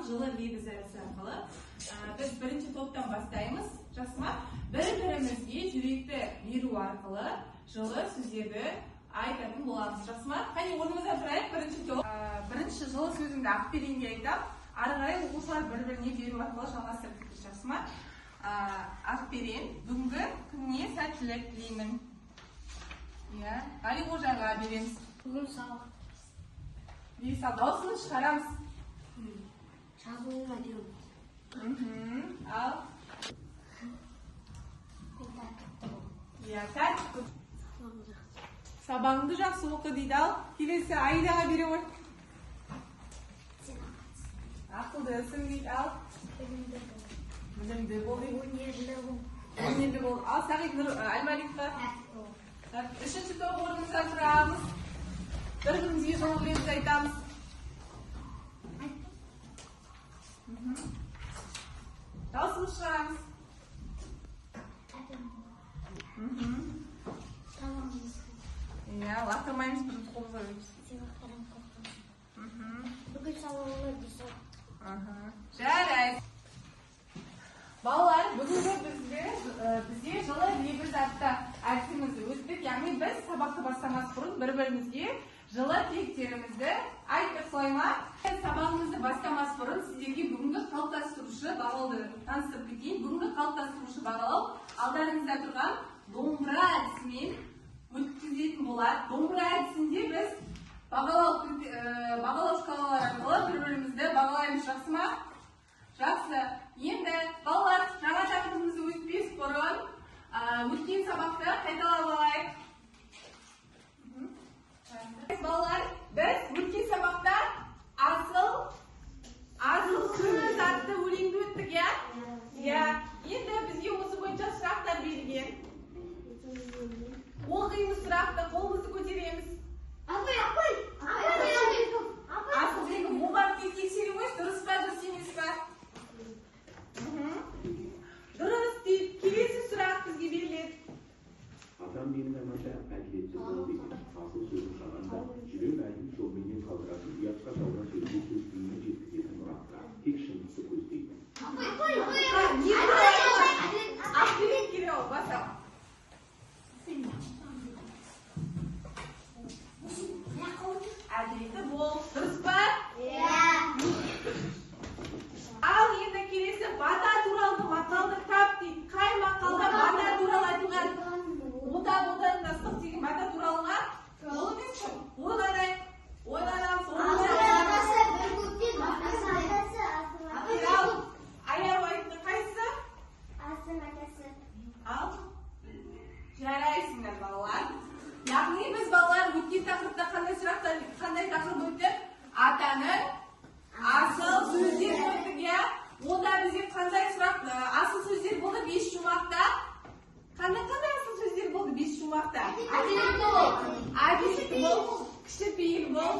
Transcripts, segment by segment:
жылы ревизиясы арқылы біз бірінші топтан бастаймыз. Жақсы ма? Бір-бірімізге жүректі беру арқылы жылы сөздерді айтатын боламыз. Жақсы ма? Қане орнымызда тұрайық. Бірінші топ. Бірінші жылы сөзімді Ақберенге айтам. Ары қарай оқушылар бір-біріне беру арқылы жалғастырып кетеді. Жақсы ма? Ақберен, бүгінгі күніне сәттілік тілеймін. Иә, Ғалиғожаға береміз. Бүгін сабақ. Дауысын шығарамыз. Жазуыңа деймін. Ал. Иә, тәртіпті. Сабағыңды жақсы оқы дейді. Ал, келесі Айдаға бере ғой. Ақылдысың дейді. Ал. Білімді бол. Өнерлі бол. Ал, Сағит Әлмалиққа. Үшінші топ орнымызда тұрамыз. Бір-бірімізге жылы ревизия айтамыз. Дауысымыз шығарамыз. Иә, лақтырмаймыз, бірінші қолымызға өтеміз. Бүгін сабағыңа дейсің. Жарайсыз. Балалар, бүгінгі бізде жылы ревизия атты әдісімізді өттік. Яғни біз сабақты бастамас бұрын бір-бірімізге жылы тілектерімізді айттық, солай ма? Сабағымызды бастамас бұрын сіздерге бүгінгі қалыптастырушы бағалауды таныстырып кетейін. Бүгінгі қалыптастырушы бағалау алдарыңызда тұрған домбыра әдісімен өткізетін болады. Домбыра әдісінде біз бағалау шкалалары арқылы бір-бірімізді бағалаймыз. Жақсы ма? Жақсы. Енді балалар, жаңа тақырыбымызды өтпес бұрын өткен сабақты қайталап алайық. Балалар, біз өткен сабақта асыл сөз атты өлеңді өттік, иә? Иә. Енді бізге осы бойынша сұрақтар берілген. Оқимыз сұрақты, қолымызды көтереміз. Асыл деген болған тексереміз, дұрыс па, дұрыс емес па? Дұрыс дейді, келесі сұрақ бізге беріледі. Атам менің аманда әділетсіз бол деген асыл сөзін шығарғанда жүрек әлін жолменен қалдыратын ұятқа жалған сөзге көзбейіне жеткізетін мұраққа тек шындықты көздейді. Ақберен келе ол, басам. Әділетті бол, дұрыс па? Ал енді келесі бата туралы мақалды тап дейді. Қай мақалда бата туралы айтылған? Отандастық деген бата туралы ма? Ол емес пе? Ойланамыз. Аяр айтты қайсысы? Ал? Жарайсыңдар балалар. Яғни біз балалар өткен тақырыпта қандай тақырып өттік? Атаның асыл сөздер өттік, иә? Онда бізде қандай сұрақ, асыл сөздер болды 5 жұмақта? Қандай асыл сөздер болды 5 жұмақта? Әділетті бол, кішіпейіл бол.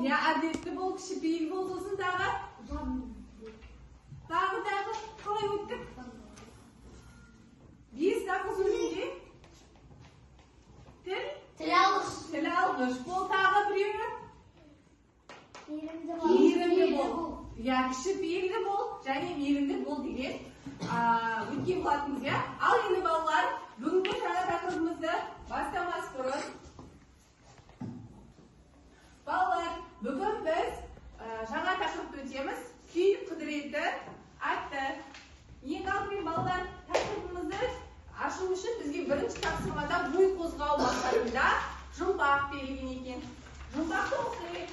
Иә, әділетті бол, кішіпейіл бол. Сосын тағы? Тағы қалай өттік? 5 асыл сөзінде? Тіл алғыш бол. Тағы біреуі? Мейірімді бол. Я кішіпейілді бол және мейірімді бол деген өткен болатынбыз, иә? Ал енді балалар, бүгінгі жаңа тақырыбымызды бастамас бұрын. Балалар, бүгін біз жаңа тақырыпты өтеміз. Күй құдіреті атты. Ең алдымен балалар, тақырыбымызды ашу үшін бізге бірінші тапсырмада ой қозғау мақсатында жұмбақ берілген екен. Жұмбақты оқиық.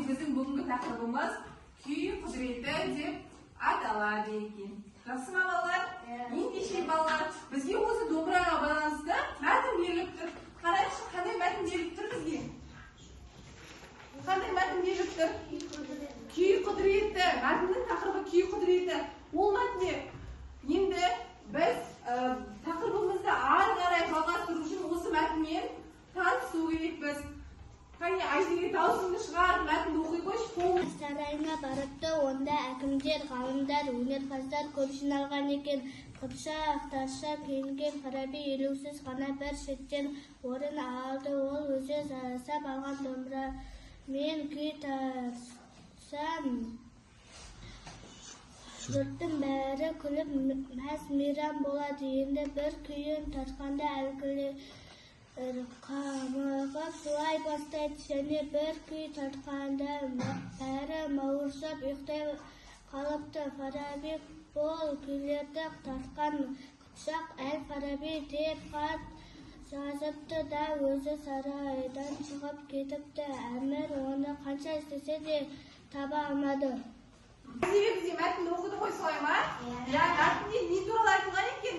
біздің бүгінгі тақырыбымыз күй құдіреті деп аталады екен. Жақсы ма балалар? Ендеше балалар, бізге осы домбыраға байланысты мәтін беріліп тұр. Қарайықшы, қандай мәтін беріліп тұр бізге? Қандай мәтін беріліп тұр? Күй құдіреті. Мәтіннің тақырыбы күй құдіреті. Ол мәтінде енді біз тақырыбымызды ары қарай жалғастыру үшін осы мәтінмен танысу керекпіз. Қане, Айзере даусыңды шығарып мәтінді оқи қойшы. Сарайына барыпты, онда әкімдер, ғалымдар, өнерпаздар көп жиналған екен. Қыпшақ, тазша киінген Фараби елеусіз ғана бір шеттен орын алды. Ол өзі жасап алған домбырамен күй тартсам, жұрттың бәрі күліп мәз-мейрам болады. Енді бір күйін тартқанда әлгілер қамығып жылай бастайды, және бір күй тартқанда бәрі мауырсып ұйықтай қалыпты. Фараби бұл күйлерді тартқан Қыпшақ әл-Фараби деп хат жазыпты да өзі сарайдан шығып кетіпті. Әмір оны қанша іздесе де таба алмады. Айзере бізде мәтінді оқыды ғой, солай ма? Иә, мәтінде не туралы айтылған екен?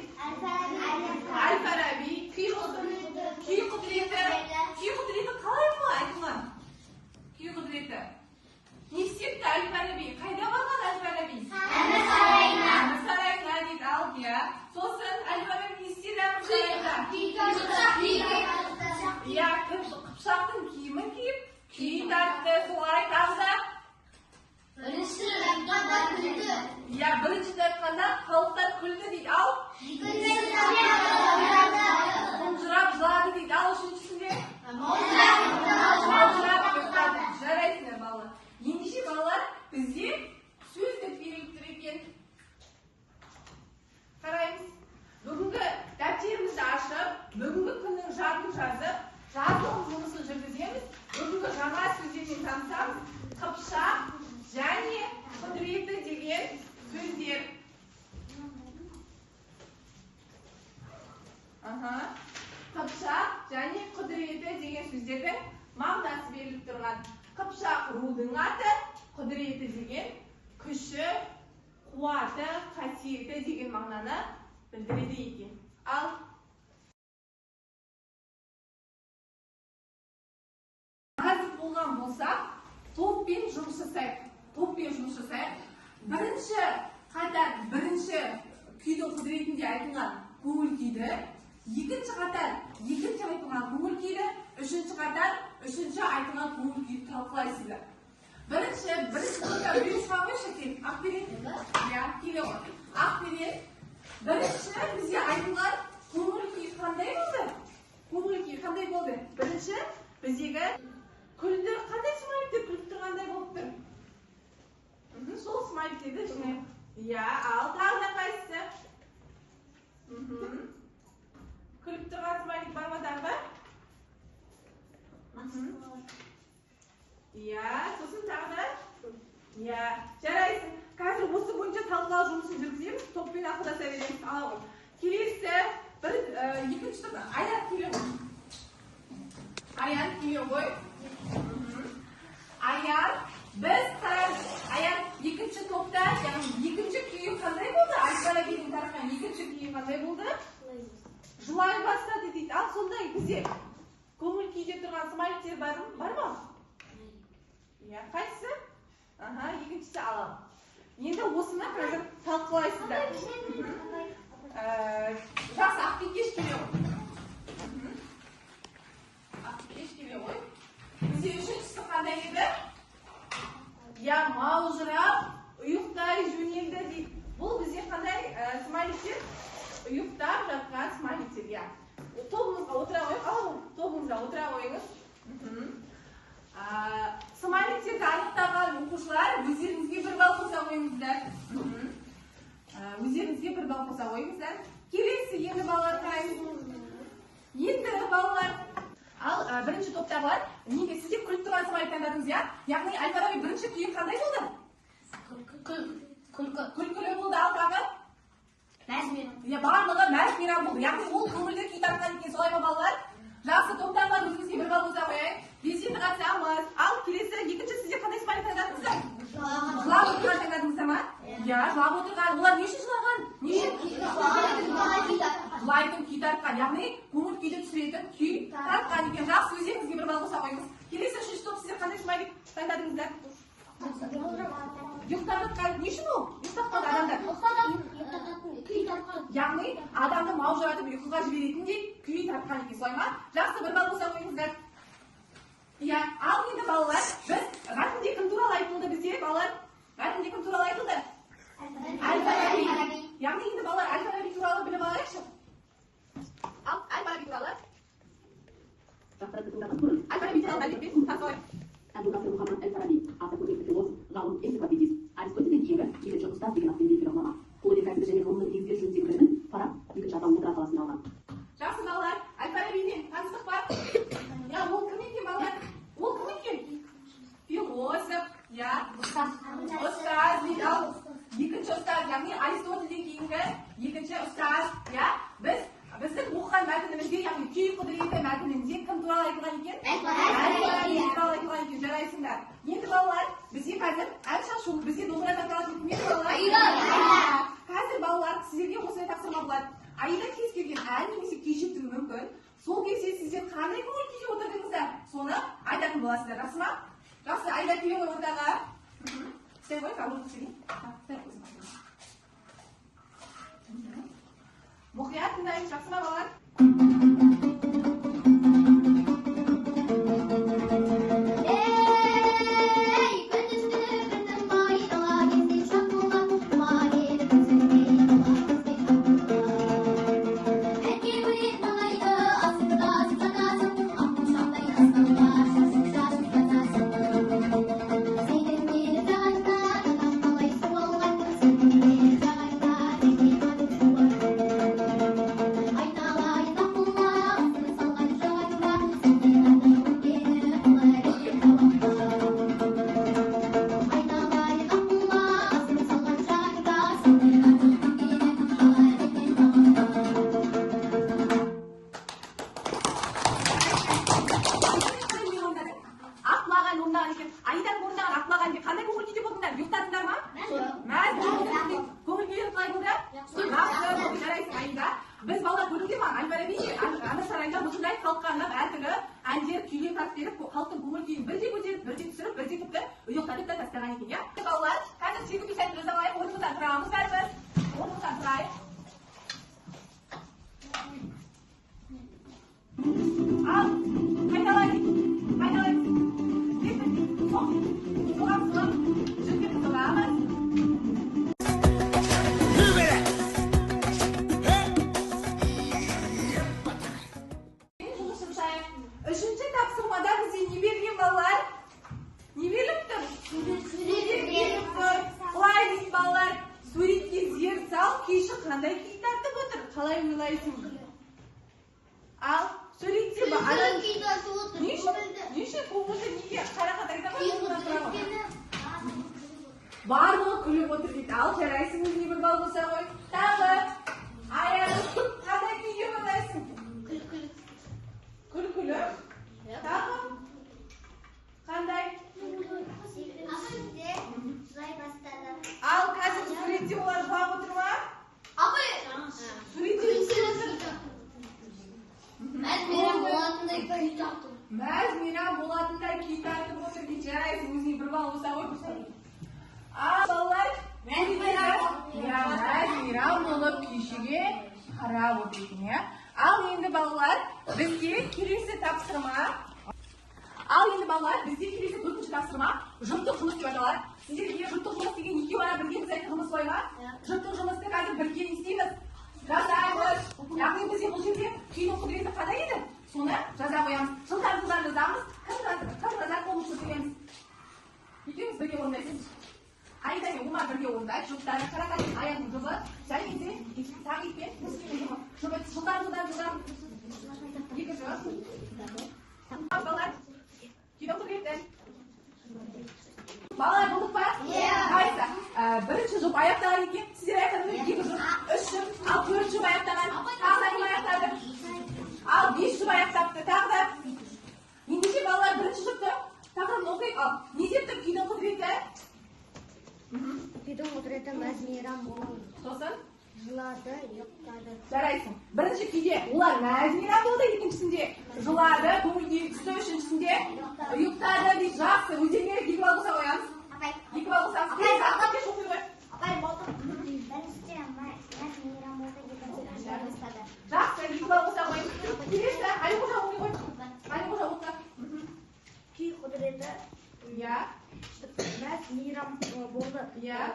Әл-Фараби, күй құдіреті. Күй құдіреті қалай айтылған? Күй құдіреті. Не істепті Әл-Фараби? Қайда барған Әл-Фараби? Әмір сарайына. Әмір сарайына дейді, ал иә. Сосын Әл-Фараби не істеді Әмір сарайында? Иә, Қыпшақтың киімін киіп, күй тартты. Солай тағда? Иә, бірінші тартқанда халықтар күлді дейді, ал? Қонжырап жылады дейді, ал үшіншісінде? Маужырап ұйықтады. Жарайсыңдар балалар. Ендеше балалар, бізде сөздік беріліп тұр екен. Қараймыз. Бүгінгі дәптерімізді ашып, бүгінгі күннің жадын жазып, жазылым жұмысын жүргіземіз. Бүгінгі жаңа сөздермен танысамыз. Қыпшақ және құдіреті деген сөздер. Қыпшақ және құдіреті деген сөздердің мағынасы беріліп тұрған. Қыпшақ рудың аты, құдіреті деген күші, қуаты, қасиеті деген мағынаны білдіреді екен. Ал қазір болған болсақ, топпен жұмыс жасайық. Бірінші күйдің құдіретінде айтылған көңіл күйді, екінші қатар айтылған көңіл күйді, үшінші қатар айтылған көңіл күйді талқылайсыздар. Бірінші топта біреу шыға қойшы, Ақберен. Иә, келе ғой. Ақберен. Бірінші бізге айтылған көңіл күй қандай болды? Бірінші біздегі күлді қандай смайликтер күліп тұрғандай болып тұр? Сол смайликтерді жинайық. Иә, ал тағы да қайсысы? Күліп тұрған смайлик бар ма тағы да? Иә, сосын тағы да? Иә, жарайсың. Қазір осы бойынша талқылау жұмысын жүргіземіз. Топпен ақылдаса береміз. Ал ғой. Келесі, екінші топ, Аян келе ғой. Аян келе ғой. Аян, біз қараймыз. Аян екінші топта, екінші күйі қандай болды? Әл-Фарабидің тартқан екінші күйі қандай болды? Жылай бастады дейді. Ал сондай бізде көңіл күйде тұрған смайликтер бар ма? Иә, қайсысы? Екіншісі алам. Енді осыны қазір талқылайсыздар. Жақсы, Ақбикеш келе ғой. Бізде үшіншісі қандай еді? Я маужырап, ұйықтай жөнелді дейді. Бұл бізде қандай смайликтер? Ұйықтап жатқан смайликтер, я. Тобымызға отыра қойыңыз. Смайликтерді анықтаған оқушылар өздеріңізге бір балл қоса қойыңыздар. Келесі енді балалар қараймыз. Енді балалар, ал бірінші топтағылар, неге сіздер күліп тұрған смайлик таңдадыңыз, я? Яғни Әл-Фараби бірінші күйі қандай болды? Күлкілі болды, ал тағы? Барлығы мәз-мейрам болды. Яғни ол көңілді күй тартқан екен, солай ма балалар? Жақсы, топтағылар өзіңізге бір балл қоса қойайық. Белсенді қатысамыз. Ал келесі екінші сізде қандай Ya, жылап отырған. Олар не үшін жылаған? Не үшін? Жылайтын, күй тартқан. Яғни, көңіл күйді түсіретін күй тартқан екен. Жақсы, өздеріңізге бір бал қоса қойыңыз. Келесі үшінші топ сіздер қандай смайлик таңдадыңыздар? Ұйықтап жатқан. Не үшін ол? Ұйықтап қалды адамдар. Яғни, адамды маужыратып ұйқыға жіберетіндей күй тартқан екен. Солай ма? Жақсы, бір бал қоса қойыңыздар. Иә, ал енді балалар, біз мәтінде кім туралы айтылды бізде, балалар? Мәтінде кім туралы айтылды? Әл-Фараби. Яғни енді балалар Әл-Фараби туралы біліп алайықшы. Ал, Әл-Фараби туралы. Әл-Фараби туралы біліп тасылай. Әбу-Бәкір Мұхаммад әл-Фараби, аса көрнекті философ, ғалым, энциклопедист, Аристотельден кейінгі екінші ұстаз деген атпен белгілі ғұлама. Бұл өнеркәсібі және ғылымның негіздері жөніндегі білімін Фараб екінші атауы отыра қаласында алған. Жақсы балалар, Әл-Фарабимен таныстық бар? Я, ол кім екен балалар? Ол кім екен? Философ, я, ұстаз дейді, ал екінші ұстаз, яғни Аристотельден кейінгі екінші ұстаз, я, біздің оқыған мәтінімізде, яғни күй құдіреті мәтінінде кім туралы айтылған екен? Әл-Фараби туралы айтылған екен, жарайсыңдар. Енді балалар, бізде қазір ән шашу, бізде домбыра тарталатын кім еді балалар? Қазір балалар, сіздерге осындай тапсырма болады. Айда кез келген ән немесе күй шертуі мүмкін. Сол кезде сіздер қандай көңіл күйде отырдыңыздар? Соны айтатын боласыздар, жақсы ма? Жақсы, Айда келе ғой ортаға. Сен ғой, кәуір түсірейін. Мұқият тыңдайық, жақсы ма балалар? Біз балалар көрдіңдер ма? Әл-Фараби ана сарайда осындай халыққа арнап әртүрлі әндер, күйлер тартып беріп, халықтың көңіл күйін бірде көтеріп, бірде түсіріп, бірде тіпті ұйықтатып та тастаған екен, иә? Балалар, қазір сегізінші сәтті жасалайық, орнымыздан тұрамыз бәріміз. Орнымыздан тұрайық. Ал, қайталайық. Соған жүрге қызыламыз. Үшінші тапсырмада бізде не берген балалар? Не беріліп тұр? Сурет беріліп тұр. Қалай дейді балалар? Суретке зер сал, күйші қандай күй тартып отыр? Қалай ойлайсың? Ал, суретте ба? Не үшін көңілді неге? Қарақат айтамын? Барлығы күліп отыр дейді. Ал, жарайсың өзіне бір бал болса ғой. Тағы. Аян, қандай күйге ойлайсың? Күлкілі. Тағы? Қандай? Ал қазір суретте олар жылап отыр ма? Суретте мәз-мейрам болатындай күй тартып отыр дейді. Жарайсың өзіне бір бал болса ғой. Ал балалар, мәз-мейрам болып күйшіге қарап отыр екен, иә? Ал енді балалар, бізде келесі тапсырма. Төртінші тапсырма жұптық жұмыс деп аталады. Сіздерге жұптық жұмыс деген екеу ара бірге біз айтқанымыз солай ма? Жұптық жұмысты қазір бірге не істейміз? Жасаймыз. Яғни бізде бұл жерде күйдің құдіреті қандай еді? Соны жаза қоямыз. Жылдар жазамыз. Кім жазар қолын көрсетеміз. Екеуміз бірге орындайсыз. Айда мен Умар бірге орындайық. Жұптары қарақаттың аяғының жұбы. Және де тағиппен жұбы жылдар. Екі жұп. Балалар, күйдің құдіреті. Балалар болдық па? Қайсы? Бірінші жұп аяқтаған екен. Сіздер аяқтадыңыз, екі жұп, үш жұп, ал төрт жұп аяқтаған. Тағы да кім аяқтады? Ал бес жұп аяқтапты. Тағы да. Ендеше балалар бірінші жұпты тақырыбын оқиық. Ал не деп тұр күйдің құдіреті? Күйдің құдіреті мәз-мейрам мейрам болды. Сосын Жылады, ұйықтады. жарайсың. Бірінші күйде олар мәз-мейрам болды, екіншісінде жылады, көңілге түсті, үшіншісінде ұйықтады дейді. Жақсы, өздеріңе екі балл болса қоямыз. Екі балл болсаңыз, келесі ақтап кеш оқиды ғой. Біріншіде мәз-мейрам болды, екіншіде ұйықтады. Жақсы, екі балл болса қойыңыз. Келесі, Әлиқожа оқи ғой. Әлиқожа оқы. Күй құдіреті Иә, мәз-мейрам болды. иә.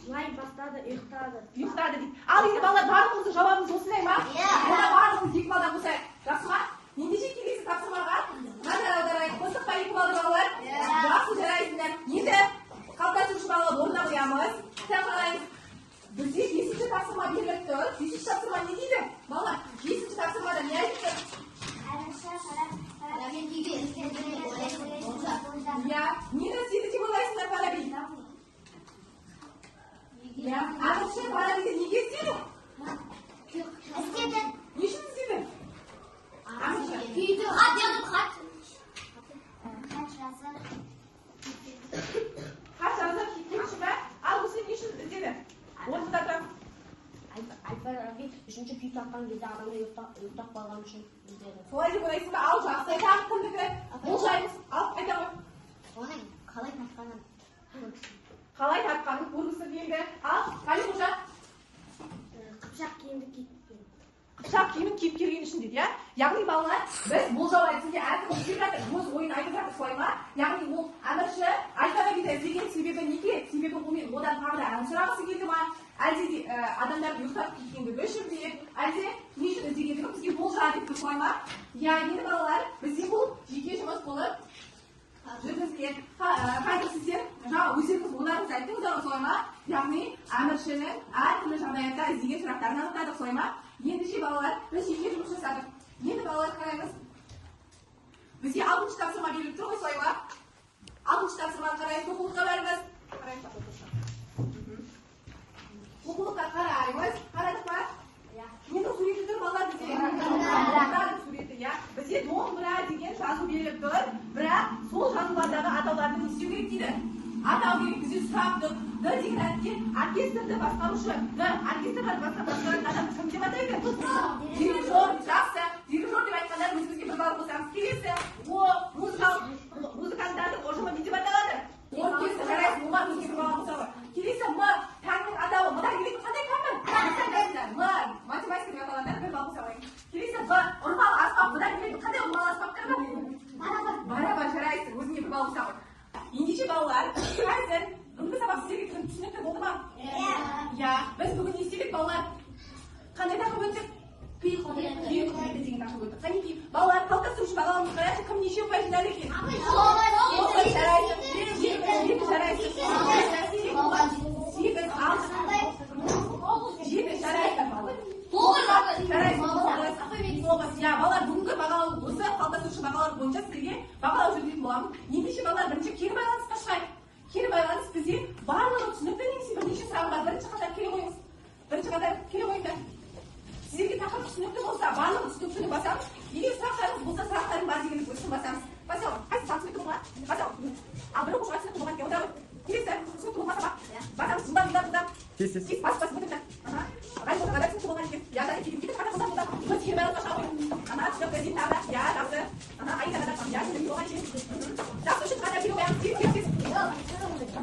Жылай бастады, ұйықтады. Ұйықтады дейді. Ал енді балалар барлығымыздың жауабымыз осындай ма? Онда барлығымыз екі балдан қосайық. Жақсы ма? Ендеше келесі тапсырмаға назар аударайық. Қостық па екі балды балалар? Жақсы, жарайсыңдар. Енді қалыптастырушы балаларды орнына қоямыз. Сәл қарайық. Бізде бесінші тапсырма беріліп тұр. Бесінші тапсырма не дейді? Балалар, бесінші тапсырмада не айтып тұр? Иә, нені істеді деп ойлайсыңдар Фараби? Иә, ағылшын Фарабиді неге істеді? Не үшін істеді? Ағылшын. Хат жазып, хат Хат жазып кеткен үшін бе? Ал осыны не үшін істеді? Орнында тұр. Әл-Фараби үшінші күй тапқан кезде адамды ұйықтап қалған үшін іздеді. Солай деп ойлайсың ба? Ал жақсы айтамыз кімдікі? Болжаймыз. Ал айта ғой. Оның қалай тапқанын Қалай тапқанын көргісі келді. Ал Әлиқожа қыпшақ киімді киіп қыпшақ киімін киіп келген үшін дейді, иә? Яғни балалар, біз болжау айтысында әркім іздеп жатыр, өз ойын айтып жатыр, солай ма? Яғни ол әмірші Әл-Фарабиді іздеген себебі неге? Себебі онымен одан тағы да ән сұрағысы келді ма? Әлде де адамдар ұйықтап кеткендігі үшін бе? Әлде не үшін іздегендігі бізге болжа деп солай ма? Иә, енді балалар, бізде бұл жеке жұмыс болып жүргізілген. Қазір сіздер жаңа өздеріңіз ойларыңыз айттыңыздар солай ма? Яғни әміршінің әртүрлі жағдаятта іздеген сұрақтарын анықтадық солай ма? Ендеше балалар, біз жеке жұмыс жасадық. Енді балалар қараймыз. Бізге 6-шы тапсырма беріліп тұр ғой солай ма? 6-шы тапсырманы қараймыз, оқулыққа бәріміз. Оқулыққа қараймыз. Қарадық па? Ненің суреті тұр балалар бізде? Домбыраның суреті, иә. Бізде домбыра деген жазу беріліп тұр. Бірақ сол жазулардағы атауларды не істеу керек дейді? Атау керек, бізде сұрап тұр. Д деген әріпке оркестрді басқарушы. Д оркестрді басқаратын адамды кім деп атайды? Дирижер. Жақсы. Дирижер деп айтқанда өзімізге бір балл қосамыз. Келесі. О, музыканттардың ұжымы не деп аталады? Оркестр. Жарайсың, оған өзге бір балл қосамыз. Келесі М. Таңның атауы. Мына келетін қандай таңның? М. Математика деп аталғандар бір балл қосамыз. Келесі Б. Ұрмал аспап. Мына келетін қандай ұрмал аспаптар бар? Барабар, жарайсың, өзіңе бір балл қосамыз. Ендеше балалар, қазір бүгінгі сабақ сіздерге түсінікті болды ма? Иә. Біз бүгін не істедік балалар? Қандай тақырып өттік? Күй құдіреті деген тақырып өттік. Қанекей, балалар, қалыптастырушы бағалауымыз қарайшы, кім неше ұпай жинады екен? Иә, балалар, бүгінгі бағалау осы қалыптастырушы бағалау бойынша сіздерге бағалау жүргізетін боламын. Ендеше балалар, бірінші кері байланысқа шығайық. Кері байланыс бізде барлығы түсінікті немесе бірнеше сұрағы бар. Бірінші қатар келе қойыңыз. Бірінші қатар келе қойыңдар. Сіздерге тақырып түсінікті болса, барлығы түсінікті басамыз. Егер сұрақтарыңыз болса, сұрақтарың бар дегенді өшін басамыз. Басау, қайсы түсінікті болма? Басау. Ал бір оқушыға түсінікті болған екен, одағы. Келесі, түсінікті болмаса ба? Басамыз, жылдар. Тез, бас, бітірді. Ғайып болса, түсінікті болған екен. Яғни, кетіп қана қосамыз. Біз кері байланысқа шыға қойыңыз. Түсінікті дейін тағы да.